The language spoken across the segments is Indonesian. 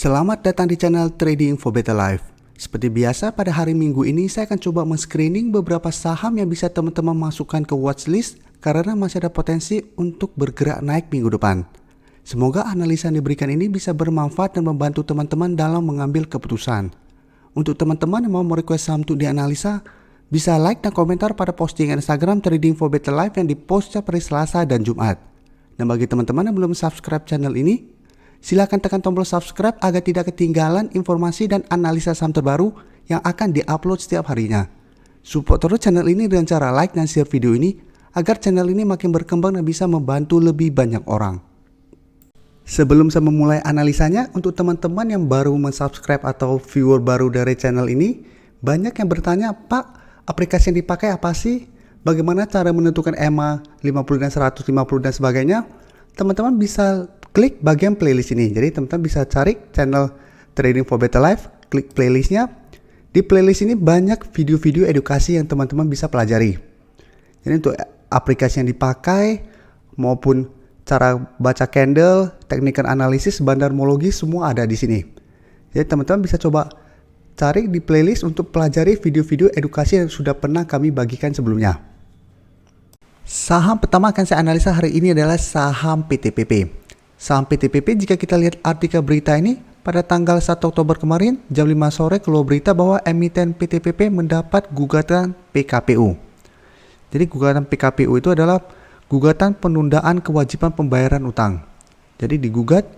Selamat datang di channel Trading for Better Life. Seperti biasa pada hari Minggu ini saya akan coba men-screening beberapa saham yang bisa teman-teman masukkan ke watchlist karena masih ada potensi untuk bergerak naik minggu depan. Semoga analisa yang diberikan ini bisa bermanfaat dan membantu teman-teman dalam mengambil keputusan. Untuk teman-teman yang mau merequest saham untuk dianalisa, bisa like dan komentar pada postingan Instagram Trading for Better Life yang dipost setiap hari Selasa dan Jumat. Dan bagi teman-teman yang belum subscribe channel ini, silakan tekan tombol subscribe agar tidak ketinggalan informasi dan analisa saham terbaru yang akan diupload setiap harinya. Support terus channel ini dengan cara like dan share video ini agar channel ini makin berkembang dan bisa membantu lebih banyak orang. Sebelum saya memulai analisanya, untuk teman-teman yang baru mensubscribe atau viewer baru dari channel ini, banyak yang bertanya, Pak, aplikasi yang dipakai apa sih? Bagaimana cara menentukan EMA 50 dan 150 dan sebagainya? Teman-teman bisa klik bagian playlist ini. Jadi teman-teman bisa cari channel Trading for Better Life, klik playlistnya. Di playlist ini banyak video-video edukasi yang teman-teman bisa pelajari. Jadi untuk aplikasi yang dipakai maupun cara baca candle, teknik analisis, bandarmologi semua ada di sini. Jadi teman-teman bisa coba cari di playlist untuk pelajari video-video edukasi yang sudah pernah kami bagikan sebelumnya. Saham pertama akan saya analisa hari ini adalah saham PTPP. Saham PTPP, jika kita lihat artikel berita ini, pada tanggal 1 Oktober kemarin, jam 5 sore keluar berita bahwa emiten PTPP mendapat gugatan PKPU. Jadi gugatan PKPU itu adalah gugatan penundaan kewajiban pembayaran utang. Jadi digugat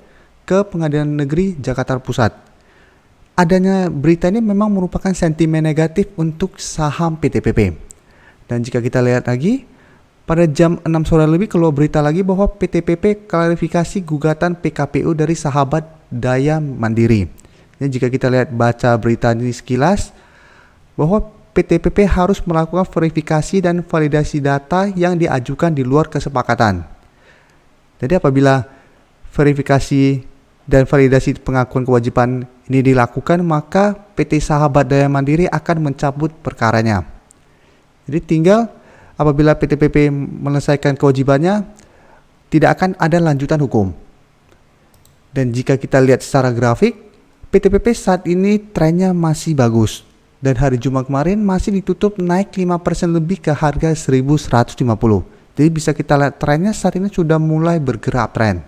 ke Pengadilan Negeri Jakarta Pusat. Adanya berita ini memang merupakan sentimen negatif untuk saham PTPP. Dan jika kita lihat lagi, pada jam 6 sore lebih keluar berita lagi bahwa PTPP klarifikasi gugatan PKPU dari sahabat Daya Mandiri. Jadi jika kita lihat baca berita ini sekilas, bahwa PTPP harus melakukan verifikasi dan validasi data yang diajukan di luar kesepakatan. Jadi apabila verifikasi dan validasi pengakuan kewajiban ini dilakukan, maka PT Sahabat Daya Mandiri akan mencabut perkaranya. Jadi tinggal apabila PTPP menyelesaikan kewajibannya, tidak akan ada lanjutan hukum. Dan jika kita lihat secara grafik, PTPP saat ini trennya masih bagus. Dan hari Jumat kemarin masih ditutup naik 5% lebih ke harga 1150. Jadi bisa kita lihat trennya saat ini sudah mulai bergerak tren.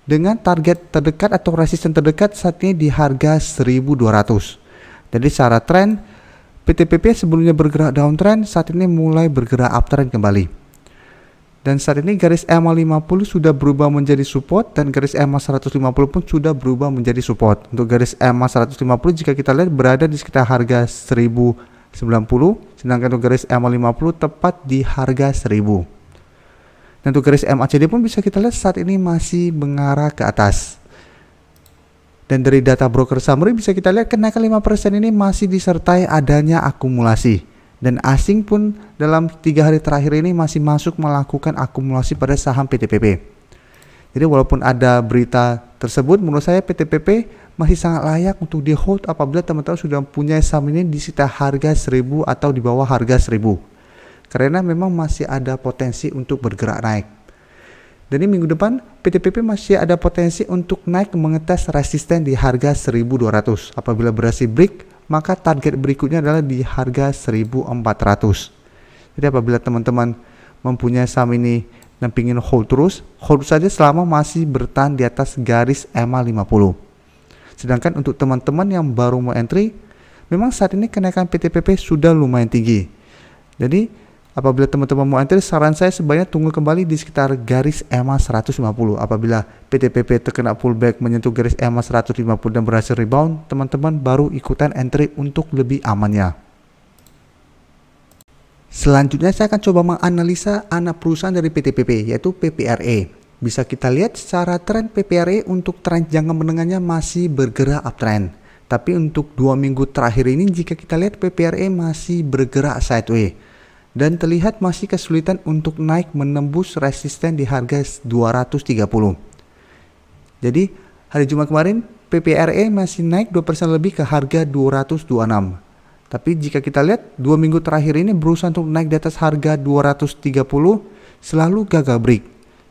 Dengan target terdekat atau resisten terdekat saat ini di harga 1200. Jadi secara tren, PTPP sebelumnya bergerak downtrend, saat ini mulai bergerak uptrend kembali. Dan saat ini garis EMA 50 sudah berubah menjadi support dan garis EMA 150 pun sudah berubah menjadi support. Untuk garis EMA 150 jika kita lihat berada di sekitar harga 1090, sedangkan untuk garis EMA 50 tepat di harga 1000. Dan untuk garis MACD pun bisa kita lihat saat ini masih mengarah ke atas. Dan dari data broker summary bisa kita lihat kenaikan 5% ini masih disertai adanya akumulasi. Dan asing pun dalam 3 hari terakhir ini masih masuk melakukan akumulasi pada saham PTPP. Jadi walaupun ada berita tersebut, menurut saya PTPP masih sangat layak untuk di hold apabila teman-teman sudah punya saham ini di sekitar harga 1000 atau di bawah harga 1000. Karena memang masih ada potensi untuk bergerak naik. Dan di minggu depan PTPP masih ada potensi untuk naik mengetes resisten di harga 1200. Apabila berhasil break, maka target berikutnya adalah di harga 1400. Jadi apabila teman-teman mempunyai saham ini dan ingin hold saja selama masih bertahan di atas garis EMA 50. Sedangkan untuk teman-teman yang baru mau entry, memang saat ini kenaikan PTPP sudah lumayan tinggi. Jadi apabila teman-teman mau entry, saran saya sebaiknya tunggu kembali di sekitar garis EMA 150. Apabila PTPP terkena pullback menyentuh garis EMA 150 dan berhasil rebound, teman-teman baru ikutan entry untuk lebih amannya. Selanjutnya saya akan coba menganalisa anak perusahaan dari PTPP, yaitu PPRE. Bisa kita lihat secara tren PPRE untuk tren jangka menengahnya masih bergerak uptrend. Tapi untuk 2 minggu terakhir ini jika kita lihat PPRE masih bergerak sideways. Dan terlihat masih kesulitan untuk naik menembus resisten di harga 230. Jadi hari Jumat kemarin PPRE masih naik 2% lebih ke harga 226. Tapi jika kita lihat 2 minggu terakhir ini berusaha untuk naik di atas harga 230 selalu gagal break.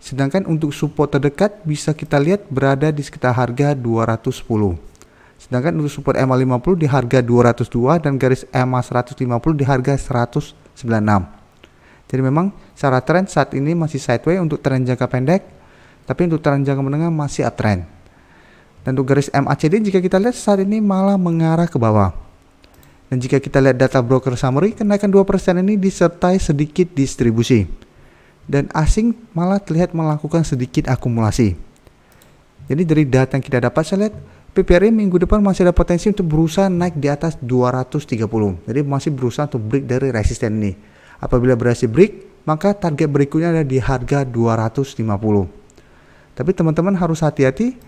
Sedangkan untuk support terdekat bisa kita lihat berada di sekitar harga 210. Sedangkan untuk support EMA 50 di harga 202 dan garis EMA 150 di harga 196. Jadi memang secara tren saat ini masih sideways untuk tren jangka pendek, tapi untuk tren jangka menengah masih uptrend. Dan untuk garis MACD jika kita lihat saat ini malah mengarah ke bawah. Dan jika kita lihat data broker summary, kenaikan 2% ini disertai sedikit distribusi. Dan asing malah terlihat melakukan sedikit akumulasi. Jadi dari data yang kita dapat saya lihat PPRI minggu depan masih ada potensi untuk berusaha naik di atas 230. Jadi masih berusaha untuk break dari resisten ini. Apabila berhasil break, maka target berikutnya ada di harga 250. Tapi teman-teman harus hati-hati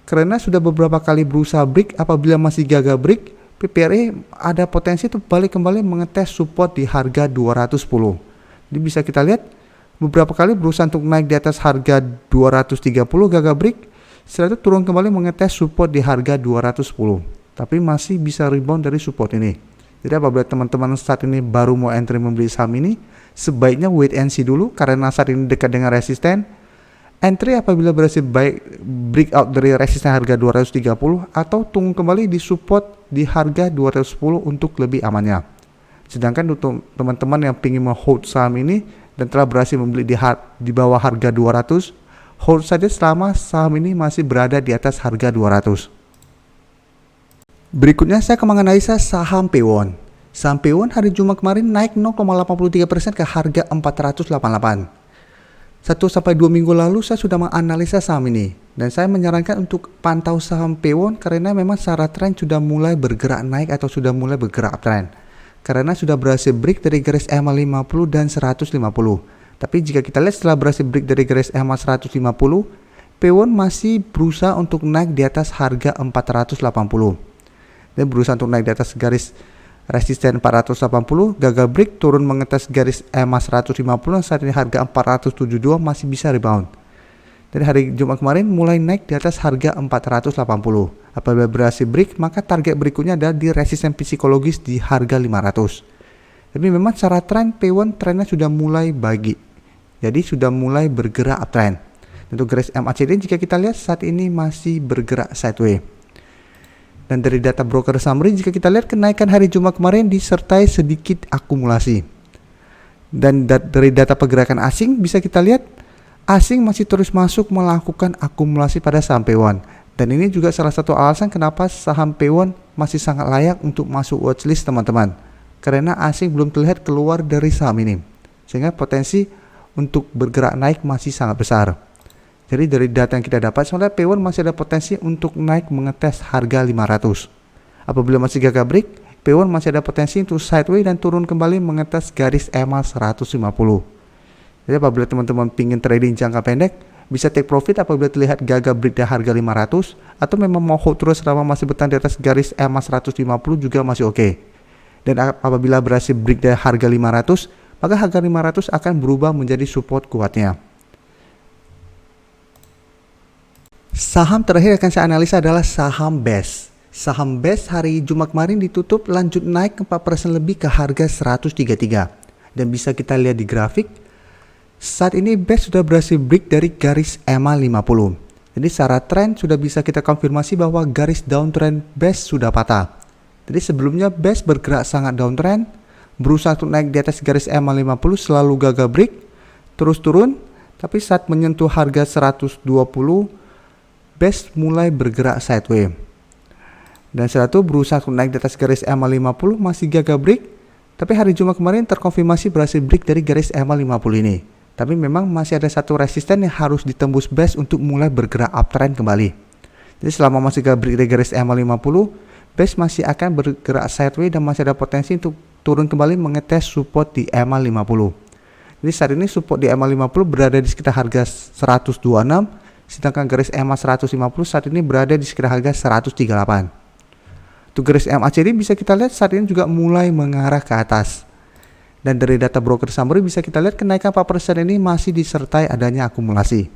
karena sudah beberapa kali berusaha break. Apabila masih gagal break, PPRI ada potensi untuk balik kembali mengetes support di harga 210. Jadi bisa kita lihat beberapa kali berusaha untuk naik di atas harga 230 gagal break. Setelah itu turun kembali mengetes support di harga 210. Tapi masih bisa rebound dari support ini. Jadi apabila teman-teman saat ini baru mau entry membeli saham ini, sebaiknya wait and see dulu karena saat ini dekat dengan resisten. Entry apabila berhasil breakout dari resisten harga 230 atau tunggu kembali di support di harga 210 untuk lebih amannya. Sedangkan untuk teman-teman yang ingin menghold saham ini dan telah berhasil membeli di bawah harga 200, hold saja selama saham ini masih berada di atas harga 200. Berikutnya saya akan menganalisa saham Pewon. Saham Pewon hari Jumat kemarin naik 0,83% ke harga 488. 1-2 minggu lalu saya sudah menganalisa saham ini dan saya menyarankan untuk pantau saham Pewon karena memang secara tren sudah mulai bergerak naik atau sudah mulai bergerak uptrend karena sudah berhasil break dari garis EMA 50 dan 150. Tapi jika kita lihat setelah berhasil break dari garis EMA 150, Pewon masih berusaha untuk naik di atas harga 480 dan berusaha untuk naik di atas garis resisten 480, gagal break, turun mengetes garis EMA 150 dan saat ini harga 472 masih bisa rebound. Dari hari Jumat kemarin mulai naik di atas harga 480. Apabila berhasil break, maka target berikutnya adalah di resisten psikologis di harga 500. Tapi memang secara tren Pewon trennya sudah mulai bagi. Jadi sudah mulai bergerak uptrend. Untuk garis MACD jika kita lihat saat ini masih bergerak sideways. Dan dari data broker summary jika kita lihat kenaikan hari Jumat kemarin disertai sedikit akumulasi. Dan dari data pergerakan asing bisa kita lihat asing masih terus masuk melakukan akumulasi pada saham Pewon. Dan ini juga salah satu alasan kenapa saham Pewon masih sangat layak untuk masuk watchlist teman-teman. Karena asing belum terlihat keluar dari saham ini. Sehingga potensi untuk bergerak naik masih sangat besar. Jadi dari data yang kita dapat, sebenarnya Pewon masih ada potensi untuk naik mengetes harga 500. Apabila masih gagal break, Pewon masih ada potensi untuk sideways dan turun kembali mengetes garis EMA 150. Jadi apabila teman-teman ingin trading jangka pendek, bisa take profit apabila terlihat gagal break di harga 500 atau memang mau hold terus selama masih bertahan di atas garis EMA 150 juga masih oke. Dan apabila berhasil break di harga 500, maka harga 500 akan berubah menjadi support kuatnya. Saham terakhir akan saya analisa adalah saham BES. Saham BES hari Jumat kemarin ditutup lanjut naik 4% lebih ke harga 133. Dan bisa kita lihat di grafik, saat ini BES sudah berhasil break dari garis EMA 50. Jadi secara tren sudah bisa kita konfirmasi bahwa garis downtrend BES sudah patah. Jadi sebelumnya BES bergerak sangat downtrend, berusaha untuk naik di atas garis EMA 50 selalu gagal break, terus turun, tapi saat menyentuh harga 120, BES mulai bergerak sideways. Dan setelah itu berusaha untuk naik di atas garis EMA 50 masih gagal break. Tapi hari Jumat kemarin terkonfirmasi berhasil break dari garis EMA 50 ini. Tapi memang masih ada satu resisten yang harus ditembus BES untuk mulai bergerak uptrend kembali. Jadi selama masih gagal break dari garis EMA 50, BES masih akan bergerak sideways dan masih ada potensi untuk turun kembali mengetes support di EMA 50. Jadi saat ini support di EMA 50 berada di sekitar harga 126. Sedangkan garis EMA 150 saat ini berada di sekitar harga 138. Untuk garis MACD bisa kita lihat saat ini juga mulai mengarah ke atas. Dan dari data broker summary bisa kita lihat kenaikan 4% ini masih disertai adanya akumulasi.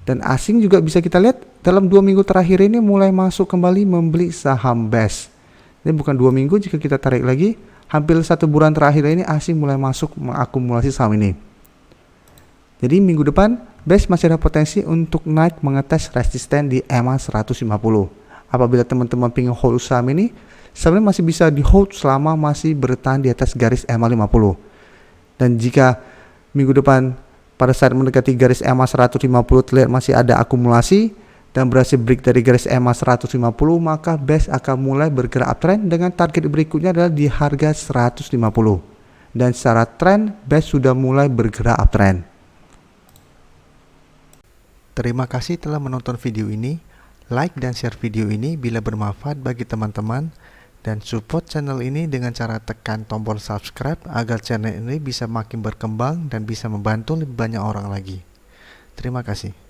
Dan asing juga bisa kita lihat dalam 2 minggu terakhir ini mulai masuk kembali membeli saham BES. Ini bukan 2 minggu jika kita tarik lagi, hampir 1 bulan terakhir ini asing mulai masuk mengakumulasi saham ini. Jadi minggu depan Base masih ada potensi untuk naik mengetes resisten di EMA 150. Apabila teman-teman ingin hold saham ini, sebenarnya masih bisa di hold selama masih bertahan di atas garis EMA 50. Dan jika minggu depan pada saat mendekati garis EMA 150 terlihat masih ada akumulasi dan berhasil break dari garis EMA 150, maka base akan mulai bergerak uptrend dengan target berikutnya adalah di harga 150. Dan secara trend base sudah mulai bergerak uptrend. Terima kasih telah menonton video ini. Like dan share video ini bila bermanfaat bagi teman-teman, dan support channel ini dengan cara tekan tombol subscribe agar channel ini bisa makin berkembang dan bisa membantu lebih banyak orang lagi. Terima kasih.